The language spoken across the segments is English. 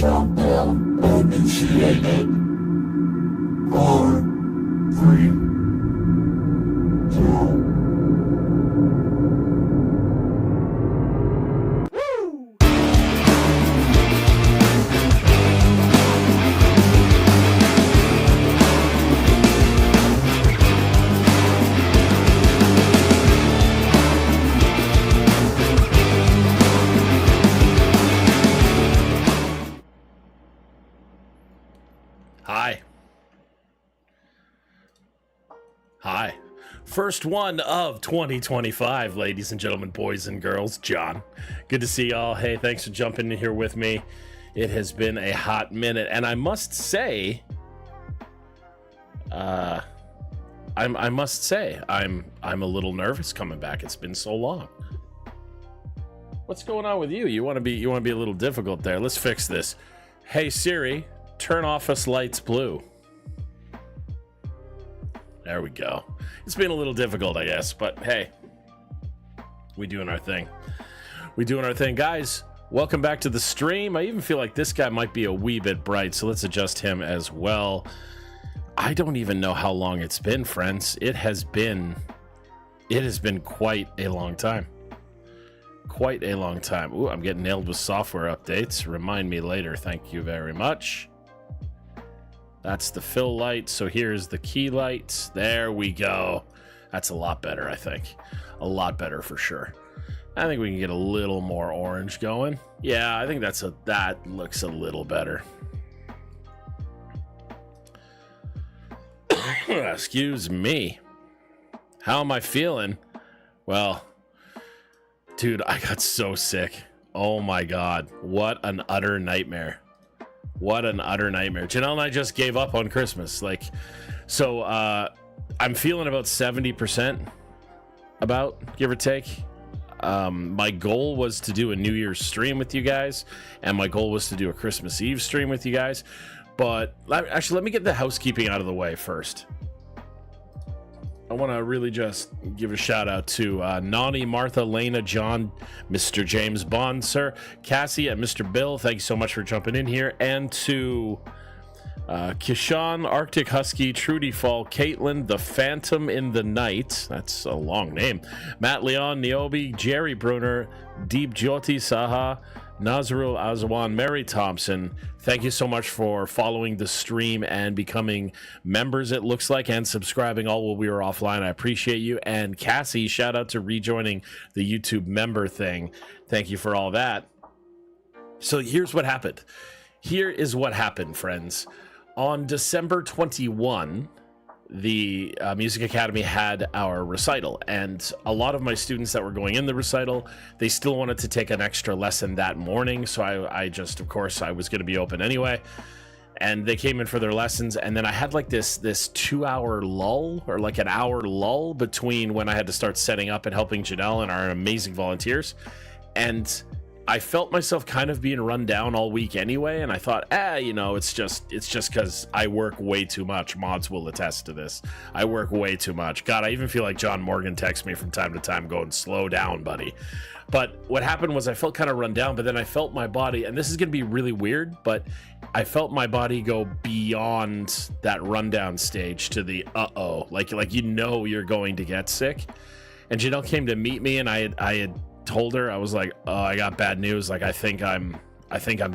countdown initiated. 5, 3, 2. Hi. First one of 2025, ladies and gentlemen, boys and girls. John. Good to see y'all. Hey, thanks for jumping in here with me. It has been a hot minute, and I must say, I'm a little nervous coming back. It's been so long. What's going on with you? You want to be a little difficult there. Let's fix this. Hey Siri, turn office lights blue. There we go. It's been a little difficult, I guess, but hey, we doing our thing. Guys, welcome back to the stream. I even feel like this guy might be a wee bit bright, so let's adjust him as well. I don't even know how long it's been, friends. It has been quite a long time. Ooh, I'm getting nailed with software updates. Remind me later. Thank you very much. That's the fill light. So here's the key light. There we go. That's a lot better, I think. A lot better for sure. I think we can get a little more orange going. Yeah, I think that looks a little better. Excuse me. How am I feeling? Well, dude, I got so sick. Oh my God. What an utter nightmare. Janelle and I just gave up on Christmas. I'm feeling about 70%, give or take. My goal was to do a New Year's stream with you guys, and my goal was to do a Christmas Eve stream with you guys. But actually, let me get the housekeeping out of the way first. I want to really just give a shout out to Nani, Martha, Lena, John, Mr. James Bond, sir, Cassie, and Mr. Bill. Thank you so much for jumping in here. And to Kishan, Arctic Husky, Trudy Fall, Caitlin, The Phantom in the Night. That's a long name. Matt Leon, Niobe, Jerry Bruner, Deep Jyoti Saha, Nazrul Azwan, Mary Thompson. Thank you so much for following the stream and becoming members, it looks like, and subscribing all while we were offline. I appreciate you. And Cassie, shout out to rejoining the YouTube member thing. Thank you for all that. So here's what happened. Here is what happened, friends. On December 21, the Music Academy had our recital, and a lot of my students that were going in the recital, they still wanted to take an extra lesson that morning. So I just, of course, I was going to be open anyway, and they came in for their lessons. And then I had like this 2-hour lull, or like an hour lull between when I had to start setting up and helping Janelle and our amazing volunteers. And I felt myself kind of being run down all week anyway, and I thought, it's just because I work way too much. Mods will attest to this. I work way too much. God, I even feel like John Morgan texts me from time to time going, slow down, buddy. But what happened was I felt kind of run down, but then I felt my body, and this is going to be really weird, but I felt my body go beyond that rundown stage to the like you're going to get sick. And Janelle came to meet me, and I had told her, I was like, oh, I got bad news. Like, I think I'm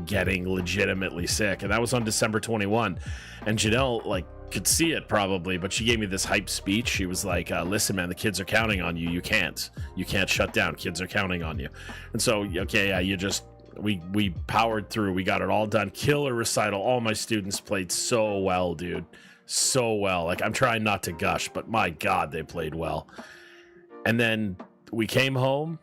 getting legitimately sick. And that was on December 21. And Janelle could see it probably, but she gave me this hype speech. She was like, listen, man, the kids are counting on you. You can't shut down. Kids are counting on you. And so, okay, yeah, we powered through. We got it all done. Killer recital. All my students played so well, dude. So well. Like, I'm trying not to gush, but my God, they played well. And then we came home.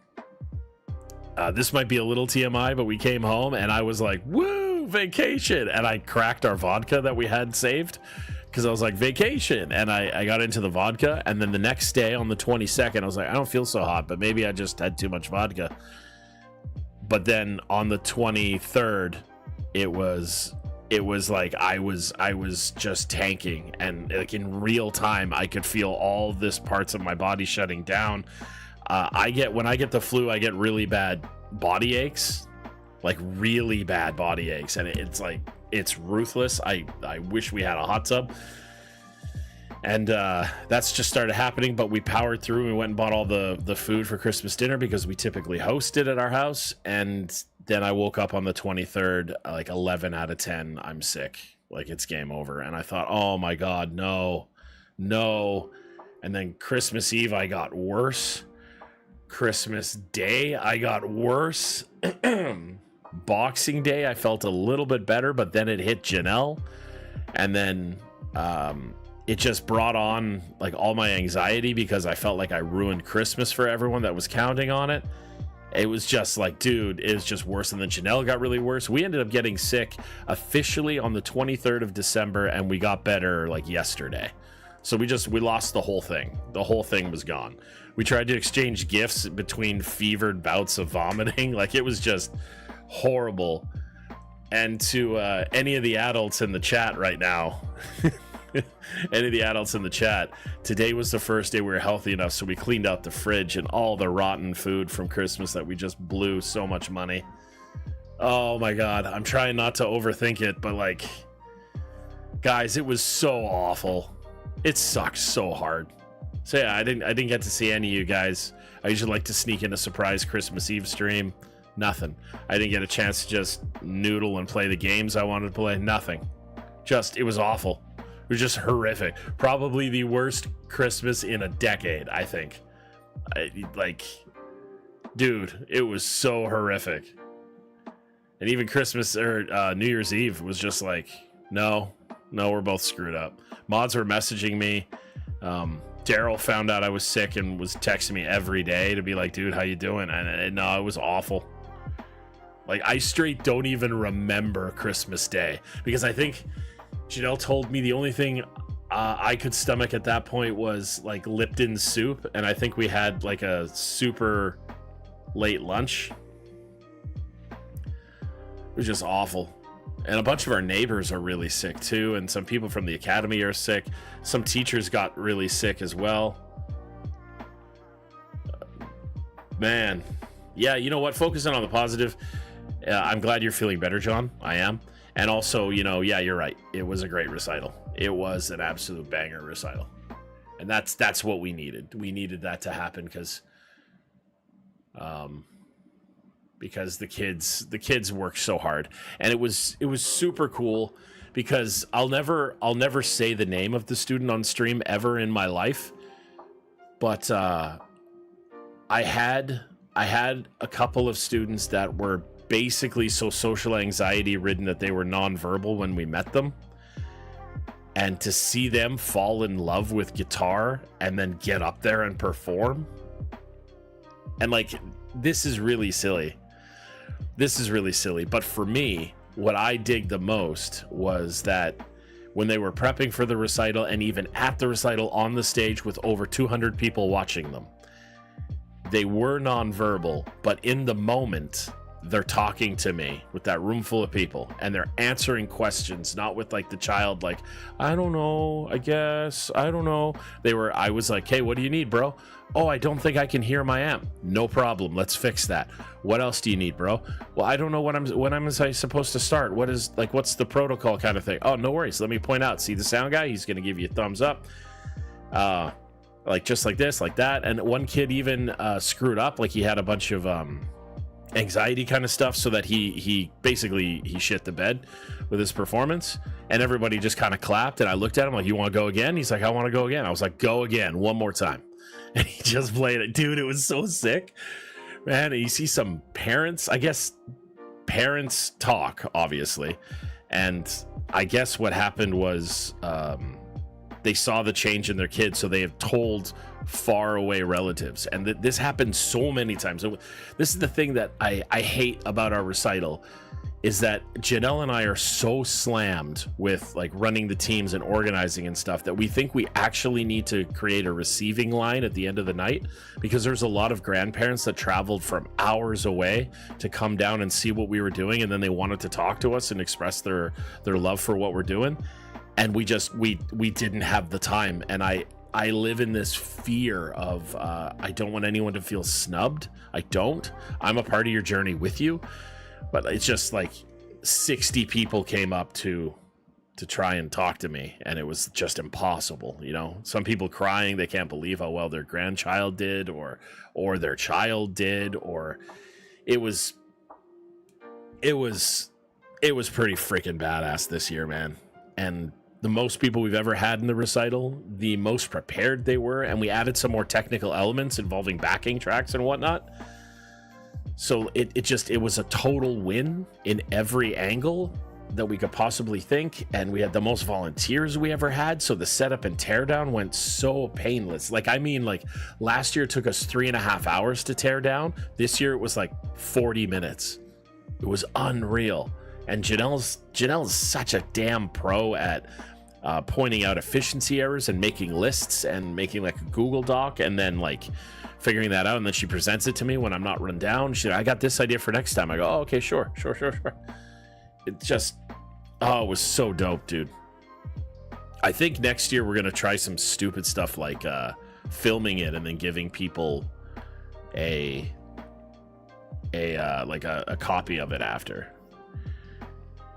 This might be a little TMI, but we came home and I was like, woo, vacation. And I cracked our vodka that we had saved because I was like, vacation. And I got into the vodka. And then the next day on the 22nd, I was like, I don't feel so hot, but maybe I just had too much vodka. But then on the 23rd, it was like I was just tanking. And like in real time, I could feel all this parts of my body shutting down. When I get the flu, I get really bad body aches, like really bad body aches, and it's like it's ruthless. I wish we had a hot tub. And that's just started happening, but we powered through. We went and bought all the food for Christmas dinner because we typically host it at our house. And then I woke up on the 23rd, like 11 out of 10, I'm sick. Like, it's game over. And I thought, oh my God, no. And then Christmas Eve, I got worse. Christmas Day, I got worse. Boxing Day, I felt a little bit better, but then it hit Janelle. And then it just brought on like all my anxiety because I felt like I ruined Christmas for everyone that was counting on it. It was just like, dude, it was just worse. And then Janelle got really worse. We ended up getting sick officially on the 23rd of December, and we got better like yesterday. So we lost the whole thing. The whole thing was gone. We tried to exchange gifts between fevered bouts of vomiting. Like, it was just horrible. And to any of the adults in the chat right now, any of the adults in the chat, today was the first day we were healthy enough, so we cleaned out the fridge and all the rotten food from Christmas that we just blew so much money. Oh my God, I'm trying not to overthink it, but like, guys, it was so awful. It sucks so hard. So yeah, I didn't get to see any of you guys. I usually like to sneak in a surprise Christmas Eve stream. Nothing. I didn't get a chance to just noodle and play the games I wanted to play. Nothing. It was awful. It was just horrific. Probably the worst Christmas in a decade, I think. Dude, it was so horrific. And even Christmas or New Year's Eve was just like, no, we're both screwed up. Mods were messaging me. Daryl found out I was sick and was texting me every day to be like, dude, how you doing? And no, it was awful. Like, I straight don't even remember Christmas Day because I think Janelle told me the only thing I could stomach at that point was like Lipton soup, and I think we had like a super late lunch. It was just awful. And a bunch of our neighbors are really sick too, and some people from the academy are sick. Some teachers got really sick as well. Man, yeah, you know what? Focusing on the positive. I'm glad you're feeling better, John. I am. And also, yeah, you're right. It was a great recital. It was an absolute banger recital. And that's what we needed. We needed that to happen because the kids worked so hard. And it was super cool because I'll never say the name of the student on stream ever in my life. But I had a couple of students that were basically so social anxiety ridden that they were nonverbal when we met them, and to see them fall in love with guitar and then get up there and perform, and like, this is really silly, but for me, what I dig the most was that when they were prepping for the recital and even at the recital on the stage with over 200 people watching them, they were nonverbal, but in the moment they're talking to me with that room full of people, and they're answering questions, not with like the child, like, I don't know, I guess, I don't know. I was like, hey, what do you need, bro? Oh, I don't think I can hear my amp. No problem. Let's fix that. What else do you need, bro? Well, I don't know when I'm supposed to start. What's the protocol kind of thing? Oh, no worries. Let me point out. See the sound guy? He's going to give you a thumbs up. Like just like this, like that. And one kid even screwed up. Like, he had a bunch of anxiety kind of stuff, so that he basically shit the bed with his performance, and everybody just kind of clapped, and I looked at him like, you want to go again? He's like, I want to go again. I was like, go again, one more time. And he just played it. Dude, it was so sick, man. And you see some parents, I guess parents talk, obviously, and I guess what happened was they saw the change in their kids, so they have told far away relatives, and this happened so many times. So this is the thing that I hate about our recital, is that Janelle and I are so slammed with like running the teams and organizing and stuff that we think we actually need to create a receiving line at the end of the night, because there's a lot of grandparents that traveled from hours away to come down and see what we were doing, and then they wanted to talk to us and express their love for what we're doing, and we didn't have the time. And I live in this fear of I don't want anyone to feel snubbed. I'm a part of your journey with you, But it's just like 60 people came up to try and talk to me, and it was just impossible. You know, some people crying, they can't believe how well their grandchild did, or their child did, or it was pretty freaking badass this year, man. And the most people we've ever had in the recital, the most prepared they were, and we added some more technical elements involving backing tracks and whatnot. So it was a total win in every angle that we could possibly think, and we had the most volunteers we ever had, so the setup and teardown went so painless. Like, I mean, like, last year it took us 3.5 hours to tear down. This year it was like 40 minutes. It was unreal. And Janelle's such a damn pro at pointing out efficiency errors and making lists and making like a Google Doc, and then like figuring that out, and then she presents it to me when I'm not run down. I got this idea for next time. I go, oh, okay, sure. It just, it was so dope, dude. I think next year we're gonna try some stupid stuff like filming it and then giving people a copy of it after.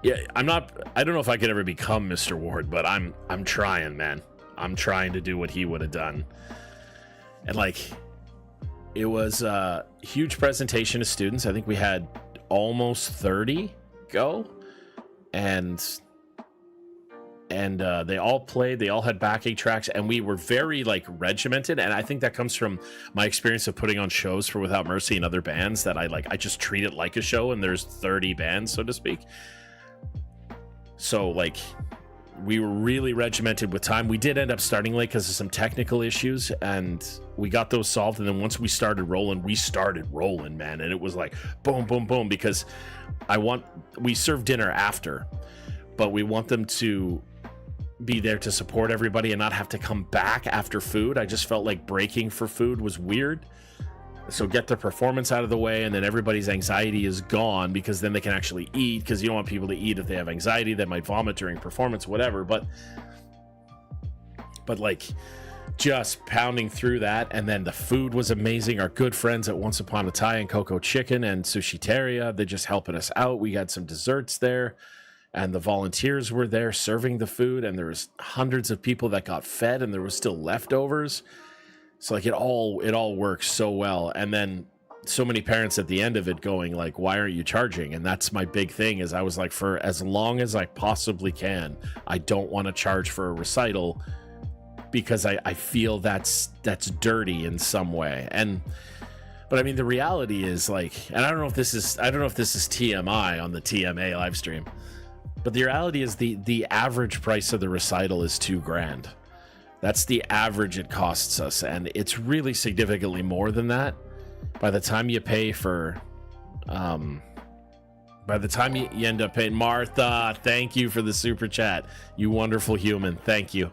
Yeah, I don't know if I could ever become Mr. Ward, but I'm trying, man. I'm trying to do what he would have done. And like, it was a huge presentation to students. I think we had almost 30 go, and they all played. They all had backing tracks, and we were very like regimented. And I think that comes from my experience of putting on shows for Without Mercy and other bands, that I just treat it like a show, and there's 30 bands, so to speak. So like, we were really regimented with time. We did end up starting late because of some technical issues, and we got those solved. And then once we started rolling, man. And it was like boom, boom, boom, because we serve dinner after, but we want them to be there to support everybody and not have to come back after food. I just felt like breaking for food was weird. So get the performance out of the way, and then everybody's anxiety is gone, because then they can actually eat, because you don't want people to eat if they have anxiety. They might vomit during performance, whatever. But like, just pounding through that. And then the food was amazing. Our good friends at Once Upon a Thai and Coco Chicken and Sushiteria, they're just helping us out. We had some desserts there, and the volunteers were there serving the food, and there was hundreds of people that got fed, and there was still leftovers. So like, it all works so well. And then so many parents at the end of it going like, why aren't you charging? And that's my big thing, is I was like, for as long as I possibly can, I don't want to charge for a recital, because I feel that's dirty in some way. But I mean, the reality is like, and I don't know if this is TMI on the TMA live stream, but the reality is the average price of the recital is $2,000. That's the average it costs us, and it's really significantly more than that. By the time you pay for, by the time you end up paying, Martha, thank you for the super chat, you wonderful human, thank you.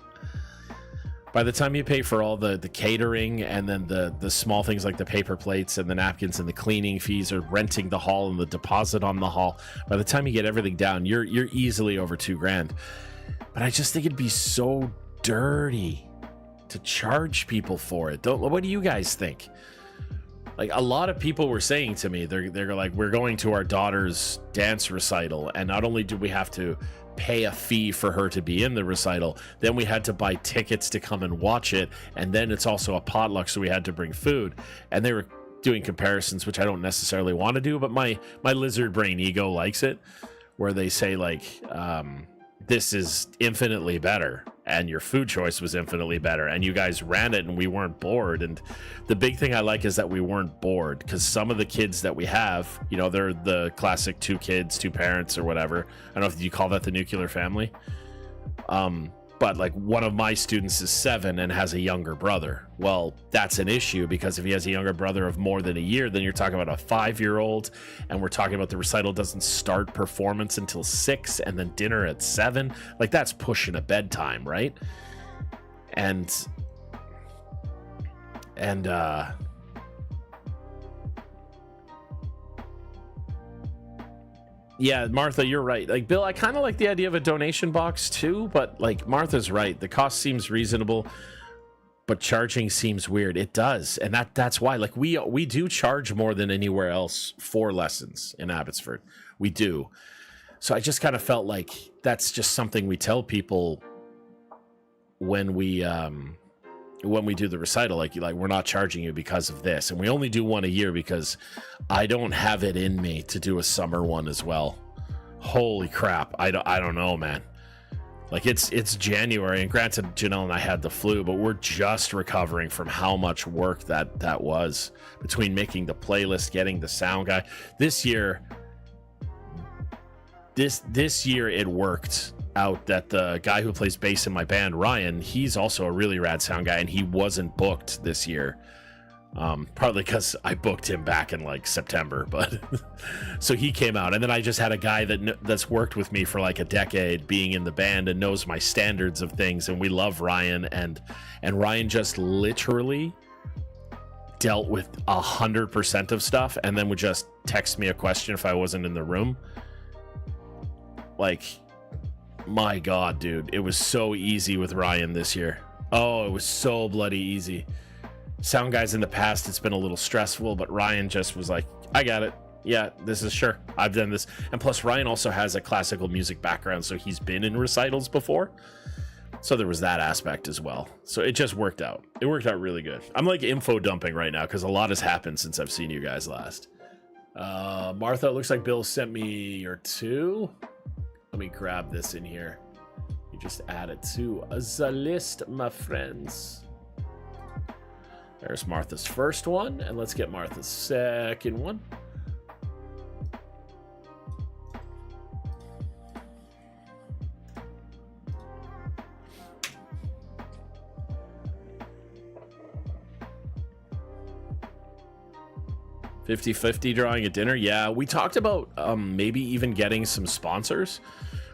By the time you pay for all the catering, and then the small things like the paper plates and the napkins and the cleaning fees, or renting the hall and the deposit on the hall, by the time you get everything down, you're easily over $2,000. But I just think it'd be so dirty to charge people for it. What do you guys think? Like, a lot of people were saying to me, they're like, we're going to our daughter's dance recital, and not only did we have to pay a fee for her to be in the recital, then we had to buy tickets to come and watch it, and then it's also a potluck, so we had to bring food. And they were doing comparisons, which I don't necessarily want to do, but my lizard brain ego likes it, where they say like, this is infinitely better, and your food choice was infinitely better, and you guys ran it and we weren't bored. And the big thing I like is that we weren't bored, because some of the kids that we have, you know, they're the classic 2 kids, 2 parents, or whatever. I don't know if you call that the nuclear family. But like, one of my students is 7 and has a younger brother. Well, that's an issue, because if he has a younger brother of more than a year, then you're talking about a 5-year-old, and we're talking about the recital doesn't start performance until 6, and then dinner at 7. Like, that's pushing a bedtime, right? And yeah, Martha, you're right. Like, Bill, I kind of like the idea of a donation box too, but like, Martha's right. The cost seems reasonable. but charging seems weird. It does, and that's why. Like we do charge more than anywhere else for lessons in Abbotsford. We do. So I just kind of felt like that's just something we tell people when we do the recital. Like we're not charging you because of this, and we only do one a year because I don't have it in me to do a summer one as well. Holy crap! I don't know, man. Like it's January, and granted, Janelle and I had the flu, but we're just recovering from how much work that was between making the playlist, getting the sound guy. This year it worked out that the guy who plays bass in my band, Ryan, he's also a really rad sound guy, and he wasn't booked this year. Partly because I booked him back in like September, but so he came out, and then I just had a guy that's worked with me for like a decade, being in the band and knows my standards of things, and we love Ryan, and Ryan just literally dealt with 100% of stuff, and then would just text me a question if I wasn't in the room. Like, my God, dude, it was so easy with Ryan this year. Oh, it was so bloody easy. Sound guys in the past, it's been a little stressful, but Ryan just was like, I got it. Yeah, this is sure. I've done this. And plus, Ryan also has a classical music background, so he's been in recitals before. So there was that aspect as well. So it just worked out. It worked out really good. I'm like info dumping right now because a lot has happened since I've seen you guys last. Martha, it looks like Bill sent me your 2. Let me grab this in here. You just add it to the list, my friends. There's Martha's first one, and let's get Martha's second one. $50-50 drawing at dinner. Yeah, we talked about maybe even getting some sponsors.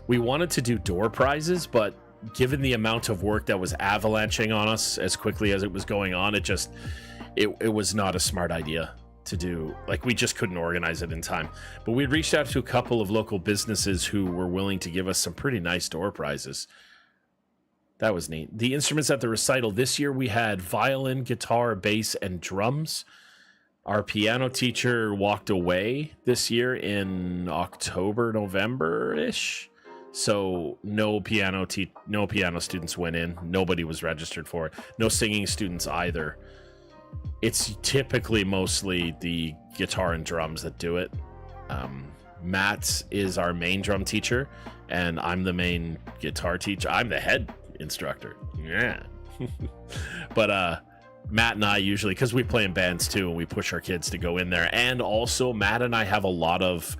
We wanted to do door prizes, but given the amount of work that was avalanching on us as quickly as it was going on, it was not a smart idea to do. Like, we just couldn't organize it in time. But we reached out to a couple of local businesses who were willing to give us some pretty nice door prizes. That was neat. The instruments at the recital this year, we had violin, guitar, bass, and drums. Our piano teacher walked away this year in October, November-ish. So no piano students went in. Nobody was registered for it. No singing students either. It's typically mostly the guitar and drums that do it. Matt is our main drum teacher, and I'm the main guitar teacher. I'm the head instructor. Yeah. But Matt and I usually, because we play in bands too, and we push our kids to go in there. And also, Matt and I have a lot of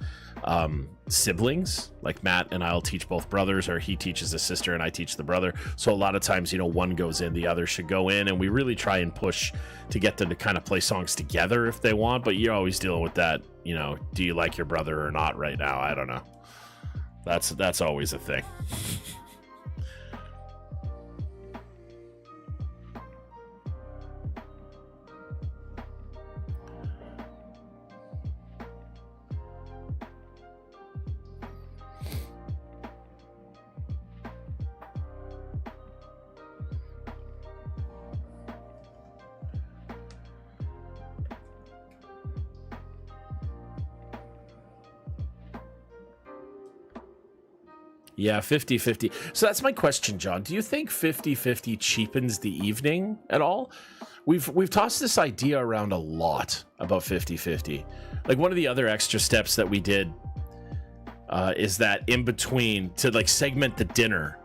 siblings. Like, Matt and I'll teach both brothers, or he teaches a sister and I teach the brother. So a lot of times, one goes in, the other should go in, and we really try and push to get them to kind of play songs together if they want. But you're always dealing with that, do you like your brother or not right now? I don't know. That's always a thing. Yeah, 50-50. So that's my question, John. Do you think 50-50 cheapens the evening at all? We've tossed this idea around a lot about 50-50. Like, one of the other extra steps that we did is that in between, to like segment the dinner.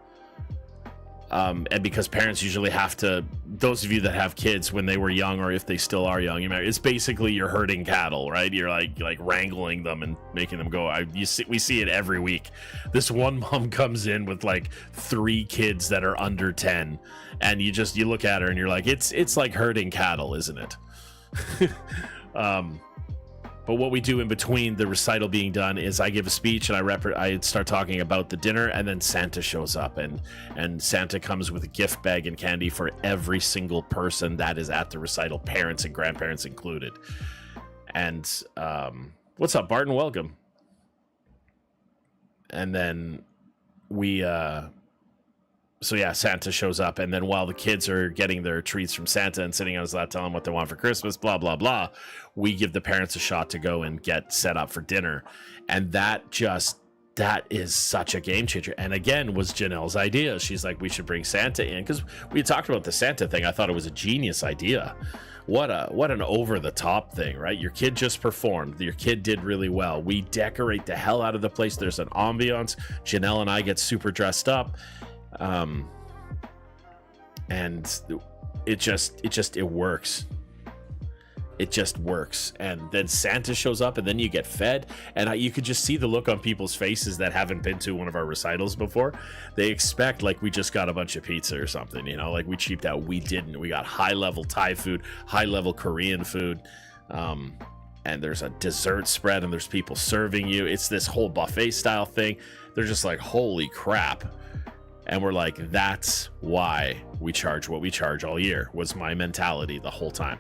And because parents usually have to, those of you that have kids when they were young, or if they still are young, it's basically you're herding cattle, right? You're like wrangling them and making them go. We see it every week. This one mom comes in with like 3 kids that are under 10, and you look at her and you're like, it's like herding cattle, isn't it? But what we do in between the recital being done is I give a speech, and I start talking about the dinner, and then Santa shows up, and Santa comes with a gift bag and candy for every single person that is at the recital, parents and grandparents included. And what's up, Barton? Welcome. And then we so yeah, Santa shows up, and then while the kids are getting their treats from Santa and sitting on his lap telling them what they want for Christmas, blah blah blah, we give the parents a shot to go and get set up for dinner. And that is such a game changer. And again, was Janelle's idea. She's like, we should bring Santa in, because we talked about the Santa thing. I thought it was a genius idea. What an over the top thing, right? Your kid just performed. Your kid did really well. We decorate the hell out of the place. There's an ambiance. Janelle and I get super dressed up. And it works. It just works. And then Santa shows up, and then you get fed, and you could just see the look on people's faces that haven't been to one of our recitals before. They expect like we just got a bunch of pizza or something, like we cheaped out. We didn't. We got high level Thai food, high level Korean food, and there's a dessert spread, and there's people serving you. It's this whole buffet style thing. They're just like, holy crap. And we're like, that's why we charge what we charge all year, was my mentality the whole time.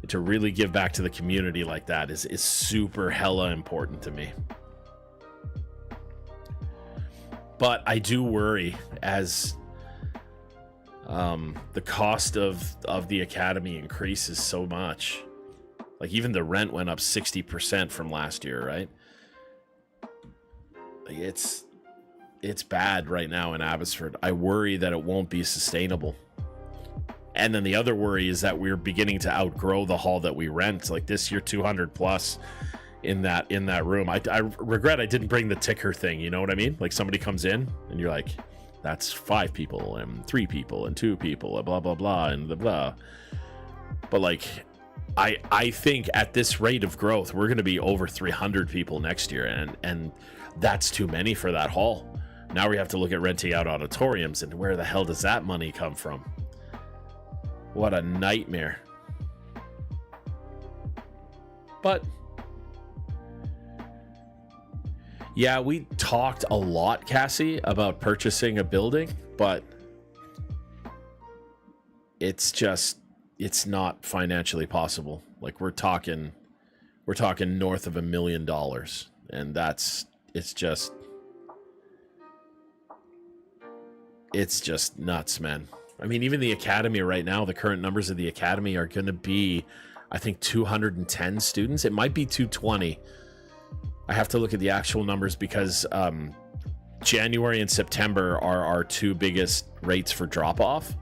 To really give back to the community like that is super hella important to me. But I do worry as the cost of the academy increases so much. Like even the rent went up 60% from last year, right? Like it's bad right now in Abbotsford. I worry that it won't be sustainable. And then the other worry is that we're beginning to outgrow the hall that we rent. Like this year, 200 plus in that room. I regret I didn't bring the ticker thing. You know what I mean? Like somebody comes in and you're like, that's 5 people and 3 people and 2 people and blah, blah, blah, and blah, blah. But like, I think at this rate of growth, we're going to be over 300 people next year. And that's too many for that hall. Now we have to look at renting out auditoriums, and where the hell does that money come from? What a nightmare. But yeah, we talked a lot, Cassie, about purchasing a building, but it's not financially possible. Like we're talking north of $1 million, and it's just nuts, man. I mean, even the academy right now, the current numbers of the academy are going to be, I think, 210 students. It might be 220. I have to look at the actual numbers because January and September are our 2 biggest rates for drop-off.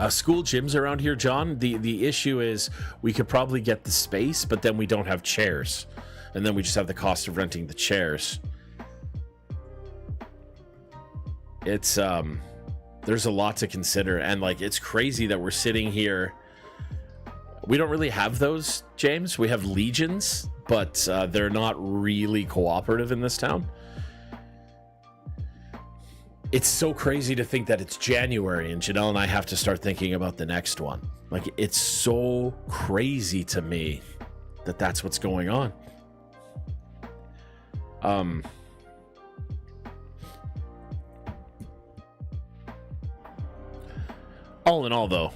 School gyms around here, John, the issue is we could probably get the space, but then we don't have chairs. And then we just have the cost of renting the chairs. It's there's a lot to consider, and like it's crazy that we're sitting here. We don't really have those, James. We have legions, but they're not really cooperative in this town. It's so crazy to think that it's January and Janelle and I have to start thinking about the next one. Like it's so crazy to me that that's what's going on. All in all, though,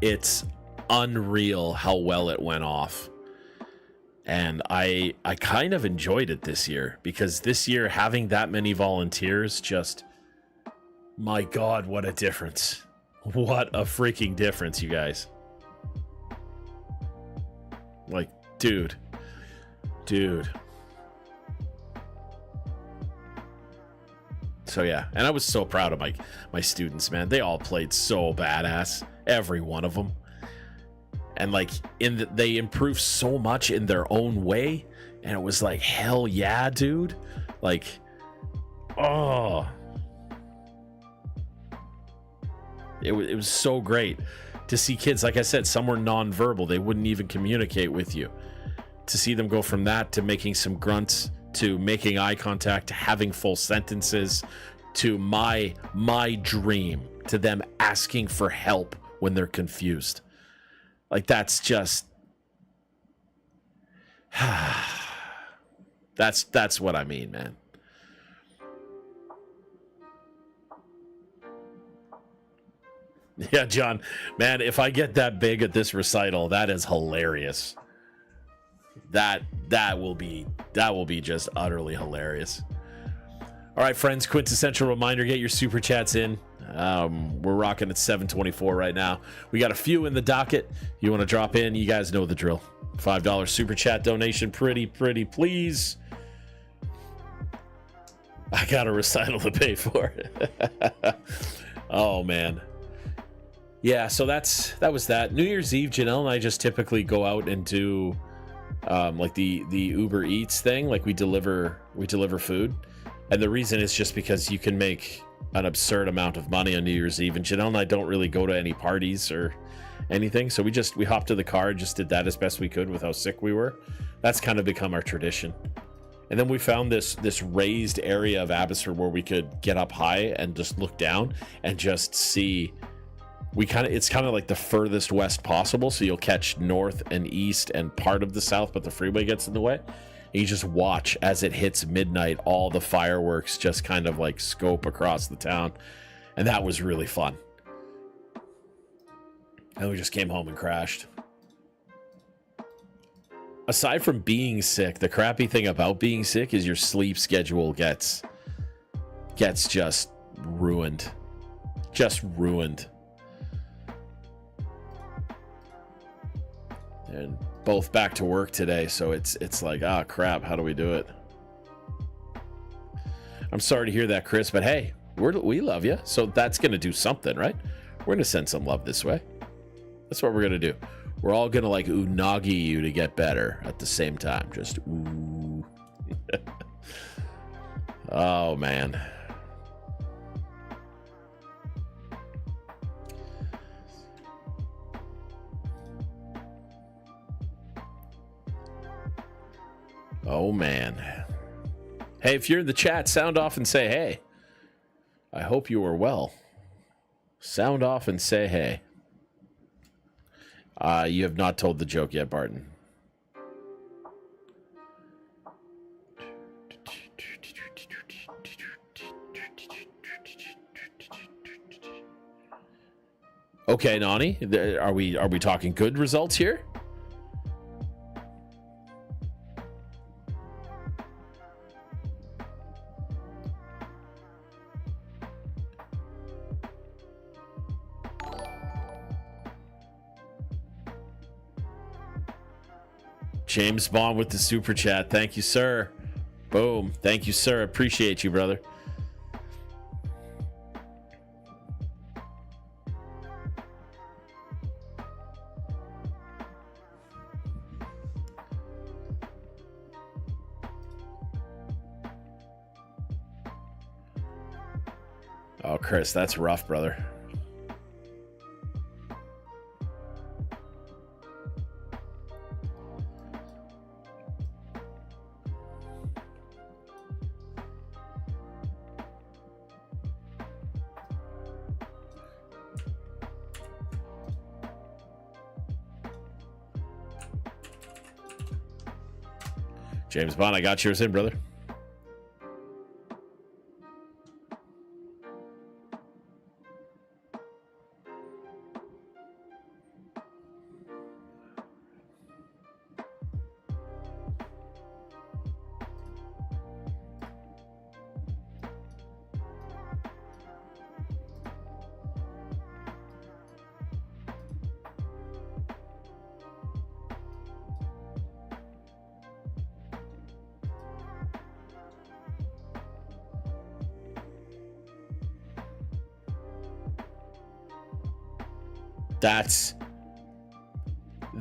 it's unreal how well it went off. And I kind of enjoyed it this year, because this year having that many volunteers, just, my God, what a difference. What a freaking difference, you guys. Like, dude. So yeah, and I was so proud of my students, man. They all played so badass, every one of them. And like they improved so much in their own way, and it was like, hell yeah, dude. Like, oh, it was so great to see kids. Like I said, some were nonverbal; they wouldn't even communicate with you. To see them go from that to making some grunts, to making eye contact, to having full sentences, to my dream, to them asking for help when they're confused. Like that's just that's what I mean, man. Yeah, John, man, if I get that big at this recital, that is hilarious. That will be just utterly hilarious. All right, friends, quintessential reminder, get your super chats in. We're rocking at 724 right now. We got a few in the docket. You want to drop in, you guys know the drill. $5 super chat donation, pretty please. I got a recital to pay for. Oh man. Yeah, so that was that. New Year's Eve, Janelle and I just typically go out and do like the Uber Eats thing. Like we deliver food. And the reason is just because you can make an absurd amount of money on New Year's Eve. And Janelle and I don't really go to any parties or anything. So we hopped to the car, just did that as best we could with how sick we were. That's kind of become our tradition. And then we found this raised area of Abbotsford where we could get up high and just look down and just see. It's kind of like the furthest west possible. So you'll catch north and east and part of the south, but the freeway gets in the way. And you just watch as it hits midnight, all the fireworks just kind of like scope across the town. And that was really fun. And we just came home and crashed. Aside from being sick, the crappy thing about being sick is your sleep schedule gets just ruined. Just ruined. And both back to work today, so it's like, ah, crap, how do we do it? I'm sorry to hear that, Chris, but hey, we love you, so that's gonna do something, right? We're gonna send some love this way. That's what we're gonna do. We're all gonna like unagi you to get better at the same time. Just ooh. Oh man. Oh man. Hey, if you're in the chat, sound off and say hey. I hope you are well. Sound off and say hey. You have not told the joke yet, Barton. Okay, Nani, are we talking good results here? James Bond with the super chat. Thank you, sir. Boom. Thank you, sir. Appreciate you, brother. Oh, Chris, that's rough, brother. James Bond, I got yours in, brother.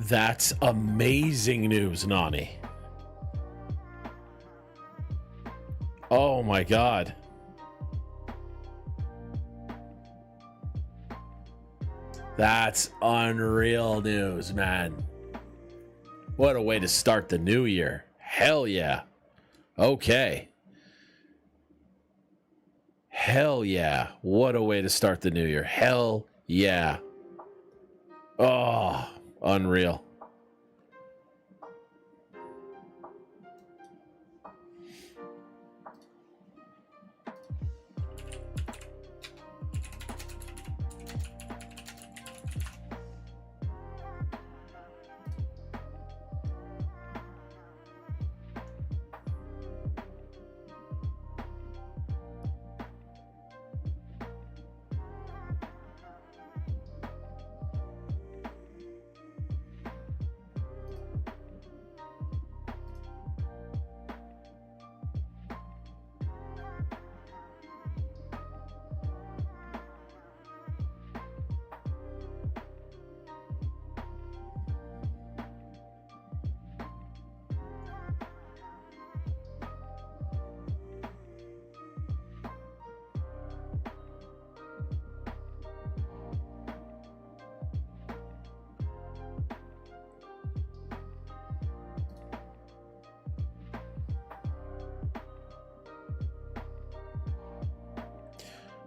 That's amazing news, Nani. Oh my God. That's unreal news, man. What a way to start the new year. Hell yeah. Okay. Hell yeah. What a way to start the new year. Hell yeah. Oh, unreal.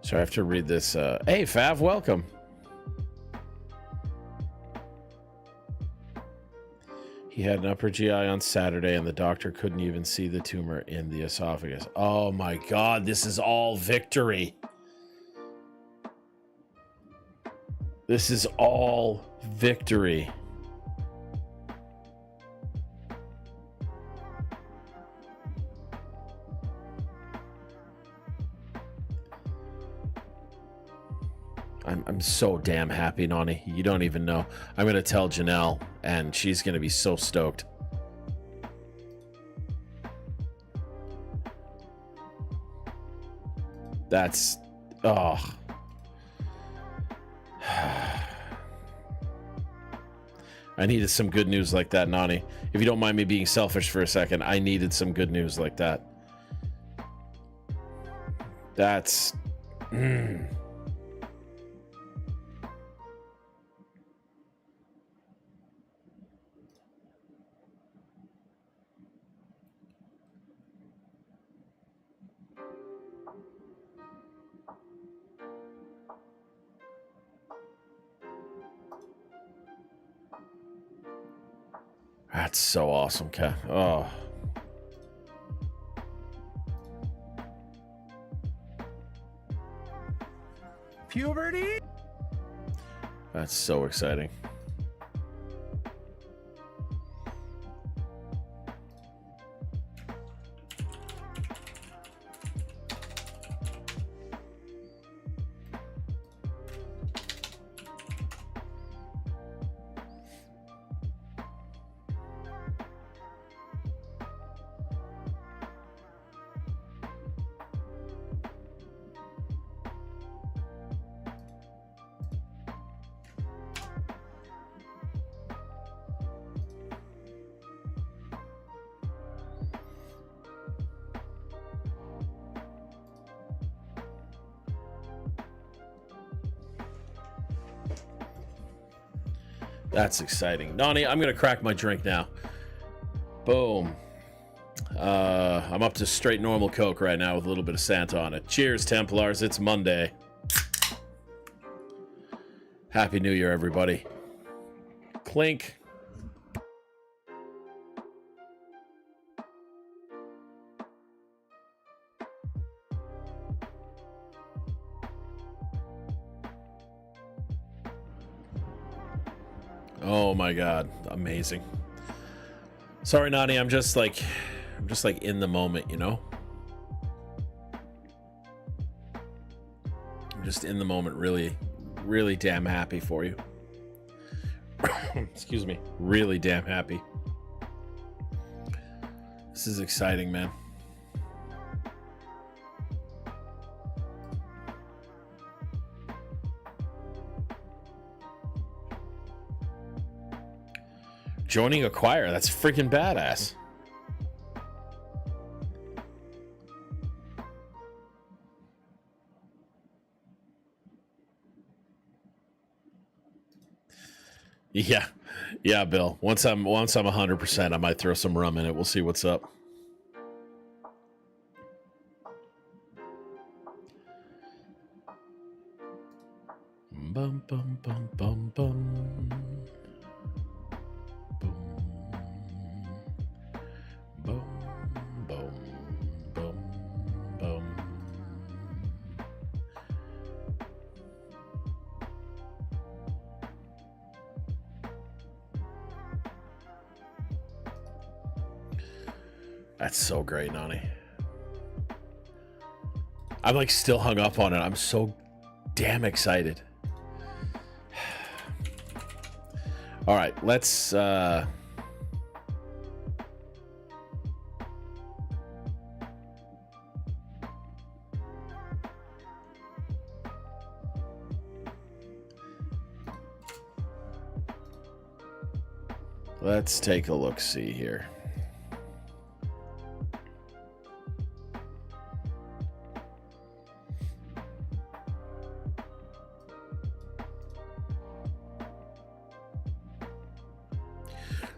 So I have to read this. Hey, Fav, welcome. He had an upper GI on Saturday, and the doctor couldn't even see the tumor in the esophagus. Oh my God, this is all victory. This is all victory. I'm so damn happy, Nani. You don't even know. I'm going to tell Janelle, and she's going to be so stoked. That's... Oh. I needed some good news like that, Nani. If you don't mind me being selfish for a second, I needed some good news like that. That's... That's so awesome, Kat. Oh. Puberty? That's so exciting. That's exciting. Nani, I'm going to crack my drink now. Boom. I'm up to straight normal Coke right now with a little bit of Santa on it. Cheers, Templars. It's Monday. Happy New Year, everybody. Clink. Oh my God, amazing. Sorry, Nani, I'm just like in the moment, you know? I'm just in the moment, really, really damn happy for you. Excuse me, really damn happy. This is exciting, man. Joining a choir, that's freaking badass. Yeah, Bill. Once I'm 100%, I might throw some rum in it. We'll see what's up. Bum bum bum bum bum. Boom, boom, boom, boom. That's so great, Nani. I'm like still hung up on it. I'm so damn excited. All right, let's take a look, see here.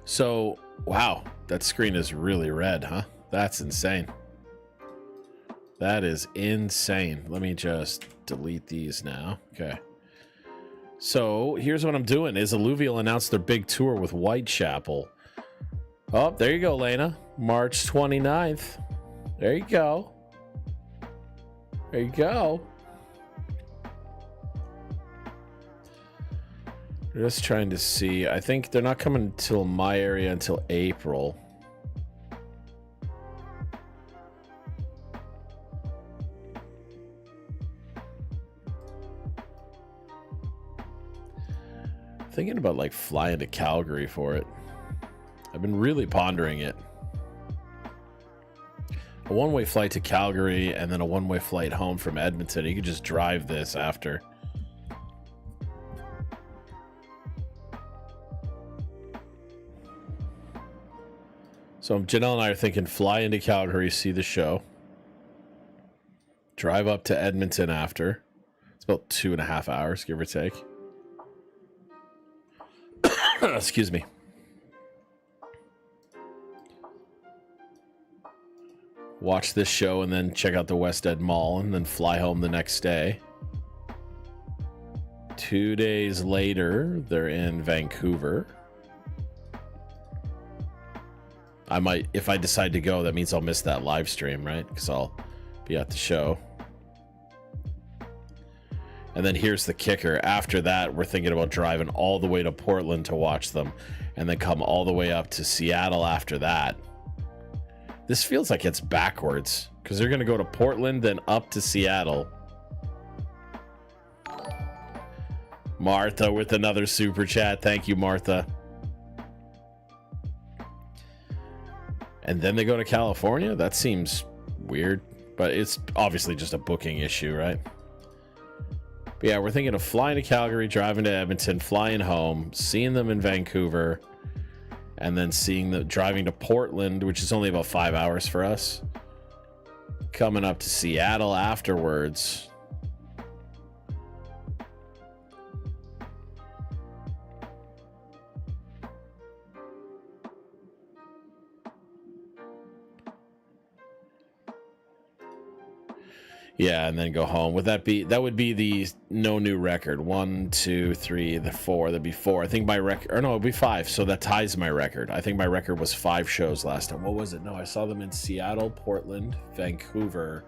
So, wow, that screen is really red, huh? That's insane. That is insane. Let me just delete these now. Okay. So here's what I'm doing is Alluvial announced their big tour with Whitechapel. Oh, there you go, Lena. March 29th. There you go. There you go. We're just trying to see. I think they're not coming till my area until April. Thinking about like flying to Calgary for it. I've been really pondering it. A one-way flight to Calgary and then a one-way flight home from Edmonton. You could just drive this after. So Janelle and I are thinking fly into Calgary, see the show. Drive up to Edmonton after. It's about 2.5 hours, give or take. Excuse me. Watch this show and then check out the West Ed Mall and then fly home the next day. 2 days later, they're in Vancouver. I might, if I decide to go, that means I'll miss that live stream, right? Because I'll be at the show. And then here's the kicker. After that, we're thinking about driving all the way to Portland to watch them and then come all the way up to Seattle after that. This feels like it's backwards because they're going to go to Portland, then up to Seattle. Martha with another super chat. Thank you, Martha. And then they go to California? That seems weird, but it's obviously just a booking issue, right? But yeah, we're thinking of flying to Calgary, driving to Edmonton, flying home, seeing them in Vancouver, and then driving to Portland, which is only about 5 hours for us. Coming up to Seattle afterwards. Yeah, and then go home. That would be the no new record. 1, 2, 3, the 4. That'd be 4. I think my record, or no, it'd be 5. So that ties my record. I think my record was 5 shows last time. What was it? No, I saw them in Seattle, Portland, Vancouver,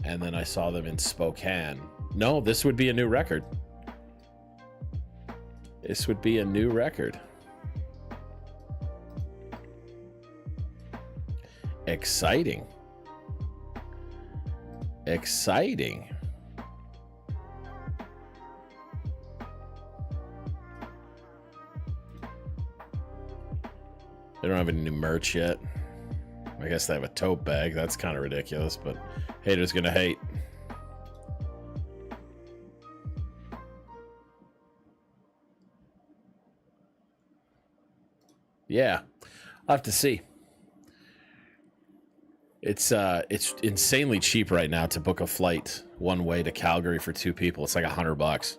and then I saw them in Spokane. No, this would be a new record. This would be a new record. Exciting. Exciting. They don't have any new merch yet. I guess they have a tote bag. That's kind of ridiculous, but haters gonna hate. Yeah, I'll have to see. It's insanely cheap right now to book a flight one way to Calgary for 2 people. It's like $100.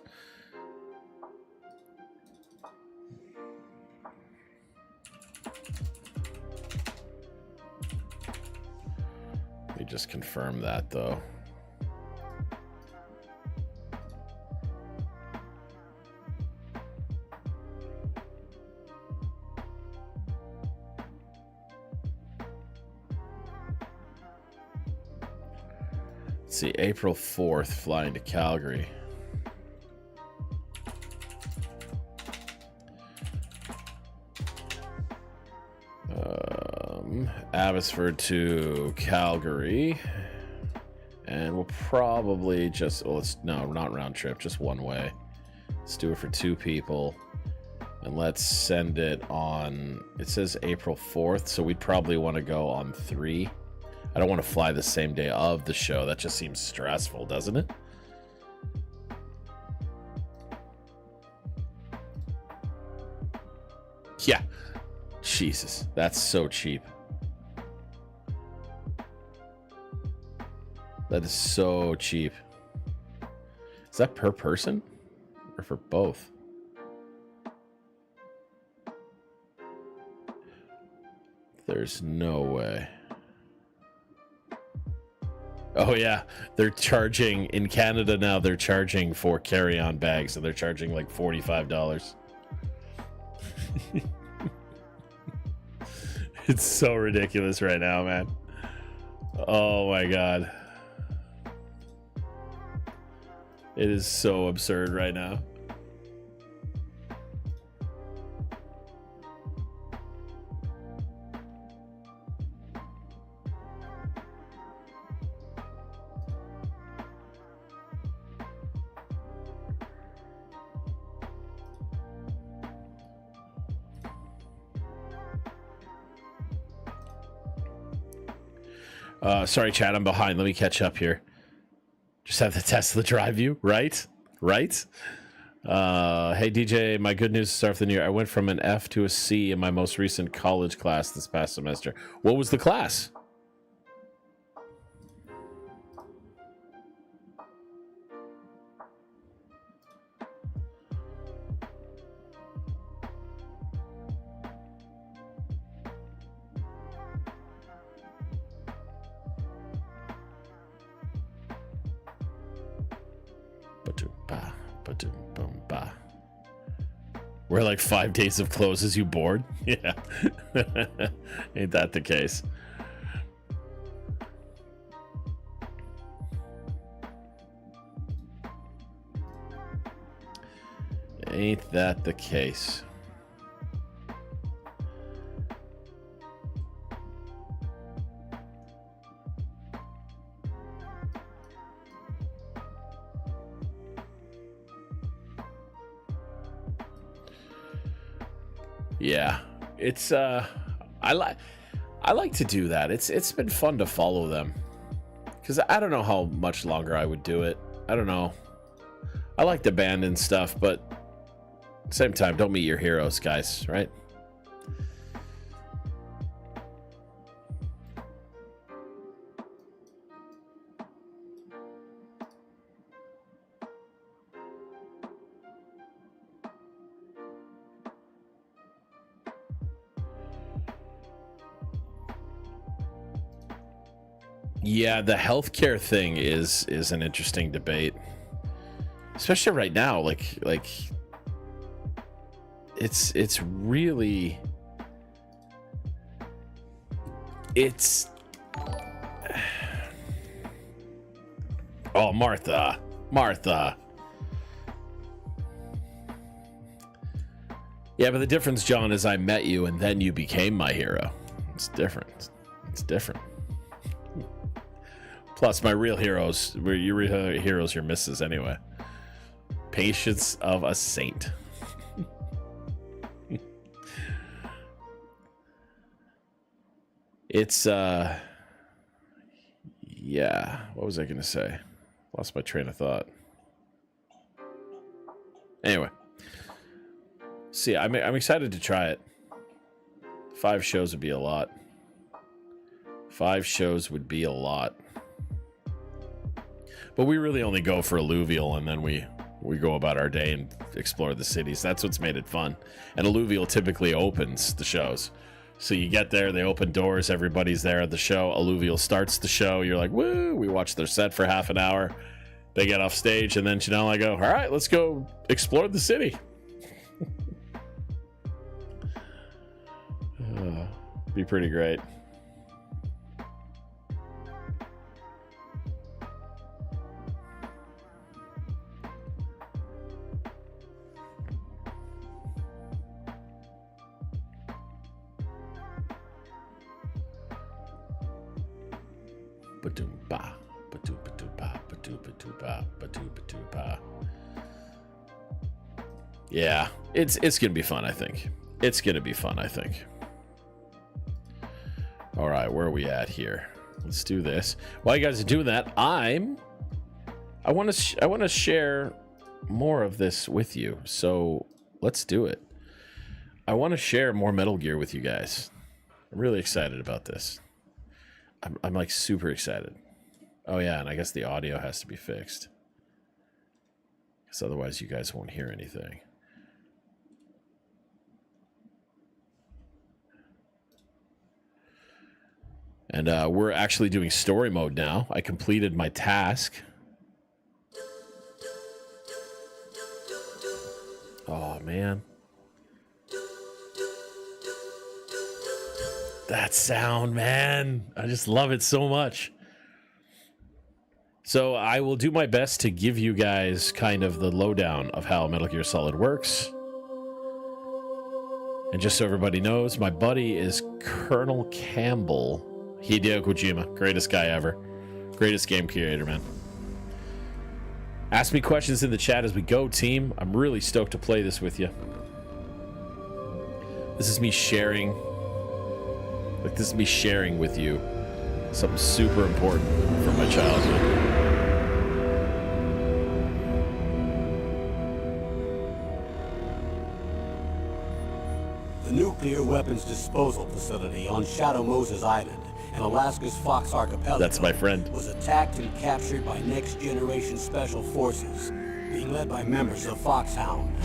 Let me just confirm that though. Let's see, April 4th, flying to Calgary. Abbotsford to Calgary. And we'll probably just, no, not round trip, just one way. Let's do it for 2 people. And let's send it on, it says April 4th, so we'd probably want to go on 3. I don't want to fly the same day of the show. That just seems stressful, doesn't it? Yeah. Jesus, that's so cheap. That is so cheap. Is that per person or for both? There's no way. Oh yeah, they're charging in Canada now. They're charging for carry-on bags, so they're charging like $45. It's so ridiculous right now, man. Oh my god, it is so absurd right now. Sorry, Chad, I'm behind. Let me catch up here. Just have the Tesla drive you, right? Right? Hey, DJ, my good news to start the new year. I went from an F to a C in my most recent college class this past semester. What was the class? We're like 5 days of closes. You bored? Yeah. Ain't that the case? Ain't that the case? Yeah, it's I like to do that. It's been fun to follow them, because I don't know how much longer I would do it. I don't know. I like the band and stuff, but at the same time, don't meet your heroes, guys, right? Yeah, the healthcare thing is an interesting debate, especially right now. Like it's really oh, Martha. Yeah, but the difference, John, is I met you and then you became my hero. It's different. It's different. Plus, my real heroes, your real heroes, your misses anyway. Patience of a saint. It's, yeah, what was I going to say? Lost my train of thought. Anyway. See, I'm excited to try it. 5 shows would be a lot. 5 shows would be a lot. But we really only go for Alluvial, and then we go about our day and explore the cities. That's what's made it fun. And Alluvial typically opens the shows. So you get there, they open doors, everybody's there at the show. Alluvial starts the show. You're like, woo! We watch their set for half an hour. They get off stage, and then Janelle and I go, all right, let's go explore the city. Be pretty great. Yeah, it's gonna be fun, I think. It's gonna be fun, I think. All right, where are we at here? Let's do this. While you guys are doing that, I want to share more of this with you. So let's do it. I want to share more Metal Gear with you guys. I'm really excited about this. I'm like super excited. Oh yeah, and I guess the audio has to be fixed, because otherwise you guys won't hear anything. And we're actually doing story mode now. I completed my task. Oh, man. That sound, man. I just love it so much. So I will do my best to give you guys kind of the lowdown of how Metal Gear Solid works. And just so everybody knows, my buddy is Colonel Campbell. Hideo Kojima, greatest guy ever. Greatest game creator, man. Ask me questions in the chat as we go, team. I'm really stoked to play this with you. This is me sharing. Like, this is me sharing with you something super important from my childhood. The nuclear weapons disposal facility on Shadow Moses Island in Alaska's Fox Archipelago. That's my friend. Was attacked and captured by Next Generation Special Forces, being led by members of Foxhound.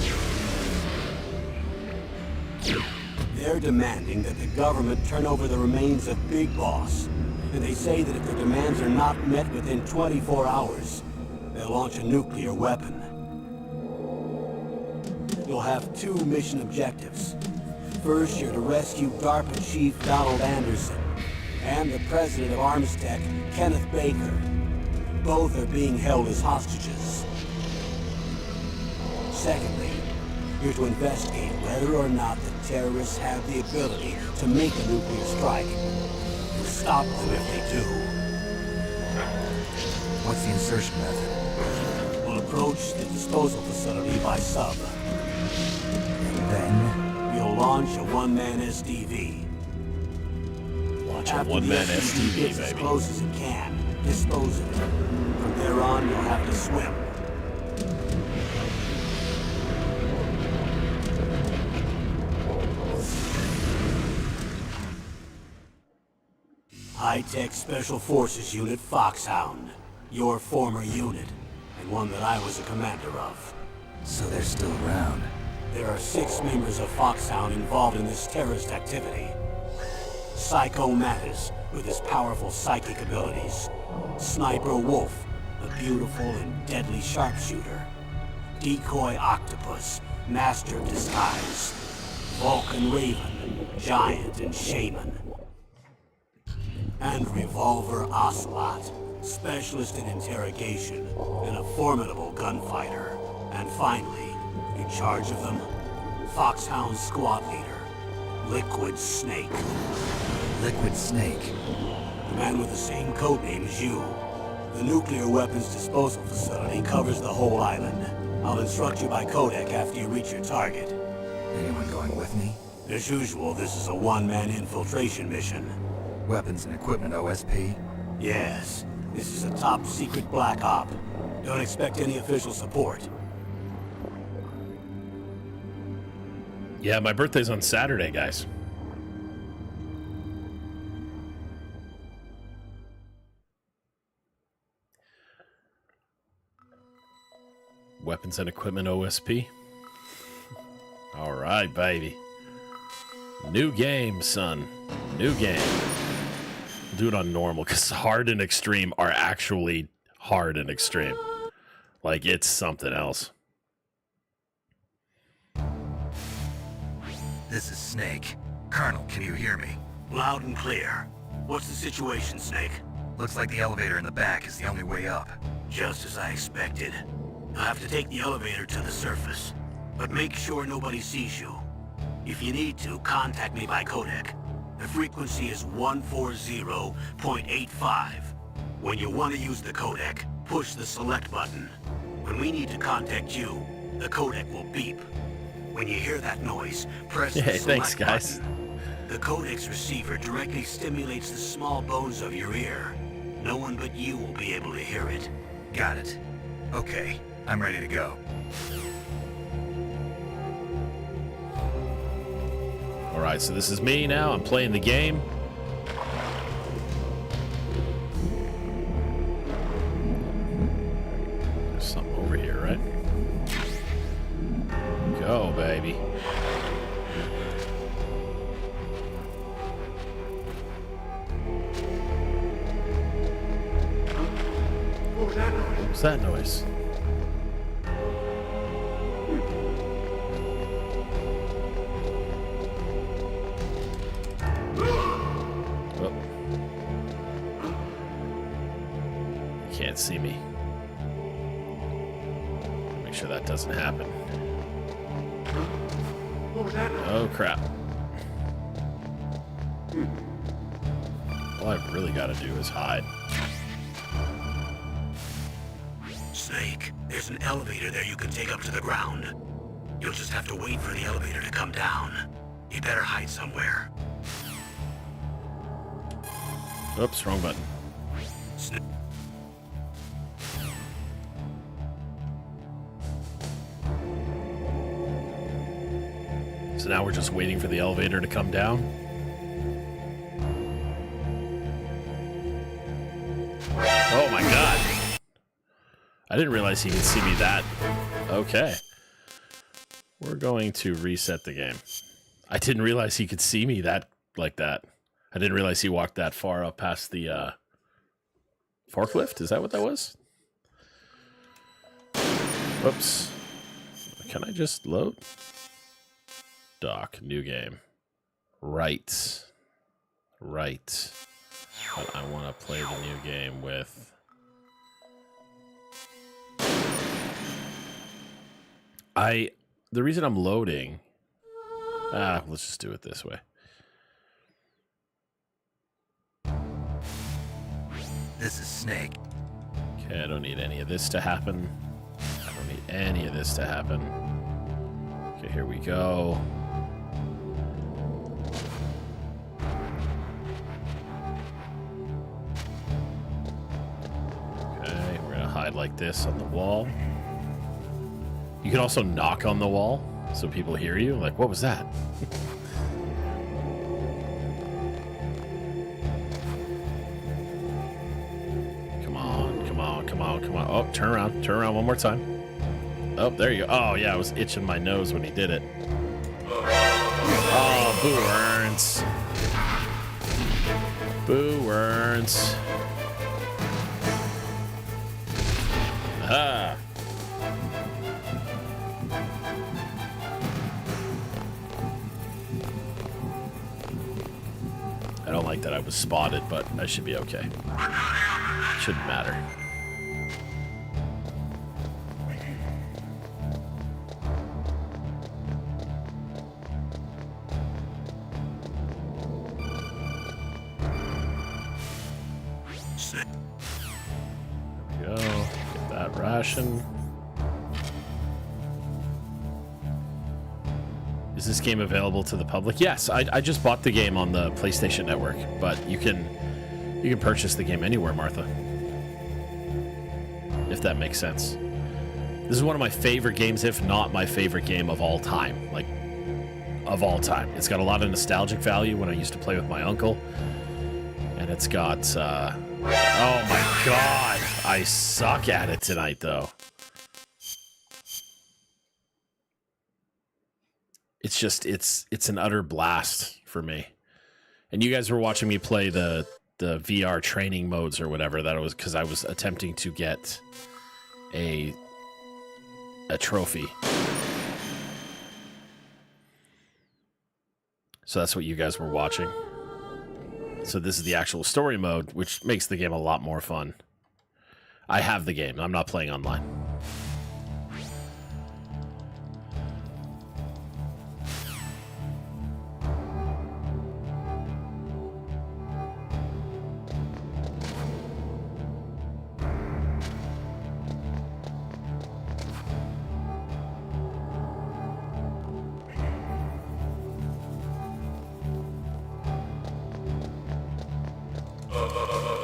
They're demanding that the government turn over the remains of Big Boss, and they say that if their demands are not met within 24 hours, they'll launch a nuclear weapon. You'll have two mission objectives. First, you're to rescue DARPA Chief Donald Anderson and the president of Armstech, Kenneth Baker. Both are being held as hostages. Secondly, you're to investigate whether or not the terrorists have the ability to make a nuclear strike. And stop them if they do. What's the insertion method? We'll approach the disposal facility by sub. And then? We'll launch a one-man SDV. Launch a After one-man the SDV, gets as baby. close as it can, dispose of it. From there on, you'll have to swim. High-Tech Special Forces Unit Foxhound. Your former unit, and one that I was a commander of. So they're still around. There are 6 members of Foxhound involved in this terrorist activity. Psycho Mattis, with his powerful psychic abilities. Sniper Wolf, a beautiful and deadly sharpshooter. Decoy Octopus, master of disguise. Vulcan Raven, giant and shaman. And Revolver Ocelot, specialist in interrogation and a formidable gunfighter. And finally, in charge of them, Foxhound squad leader, Liquid Snake. Liquid Snake. The man with the same codename as you. The nuclear weapons disposal facility covers the whole island. I'll instruct you by codec after you reach your target. Anyone going with me? As usual, this is a one-man infiltration mission. Weapons and equipment OSP? Yes, this is a top-secret black op. Don't expect any official support. Yeah, my birthday's on Saturday, guys. Weapons and equipment OSP. All right, baby. New game, son. New game. Do it on normal because hard and extreme are actually hard and extreme. Like, it's something else. This is Snake. Colonel, can you hear me? Loud and clear. What's the situation, Snake? Looks like the elevator in the back is the only way up. Just as I expected. You'll have to take the elevator to the surface. But make sure nobody sees you. If you need to, contact me by codec. The frequency is 140.85. When you want to use the codec, push the select button. When we need to contact you, the codec will beep. When you hear that noise, press the Hey, select thanks, guys. button. The codec's receiver directly stimulates the small bones of your ear. No one but you will be able to hear it. Got it. Okay, I'm ready to go. All right, so this is me now. I'm playing the game. There's something over here, right? Go, baby. What's that noise? Oh. You can't see me. Make sure that doesn't happen. Oh, crap. All I've really got to do is hide. Snake, there's an elevator there you can take up to the ground. You'll just have to wait for the elevator to come down. You better hide somewhere. Oops, wrong button. Snake. So now we're just waiting for the elevator to come down. Oh my god. I didn't realize he could see me that. Okay. We're going to reset the game. I didn't realize he could see me that like that. I didn't realize he walked that far up past the forklift. Is that what that was? Whoops. Can I just load? Dock, new game. Right. Right. But I want to play the new game with... The reason I'm loading... let's just do it this way. This is Snake. Okay, I don't need any of this to happen. I don't need any of this to happen. Okay, here we go. Okay, we're gonna hide like this on the wall. You can also knock on the wall so people hear you. Like, what was that? Come on, come on, come on, come on. Oh, turn around one more time. Oh, there you go. Oh, yeah, I was itching my nose when he did it. Oh, Boo Earns. Boo Earns. Aha. I don't like that I was spotted, but I should be okay. Shouldn't matter. There we go. Get that ration. Is this game available to the public? Yes, I just bought the game on the PlayStation Network, but you can purchase the game anywhere, Martha. If that makes sense. This is one of my favorite games, if not my favorite game of all time. Like, of all time. It's got a lot of nostalgic value when I used to play with my uncle. And it's got, oh my god! I suck at it tonight, though. It's just, it's an utter blast for me. And you guys were watching me play the VR training modes or whatever. That was because I was attempting to get a trophy. So that's what you guys were watching. So this is the actual story mode, which makes the game a lot more fun. I have the game. I'm not playing online.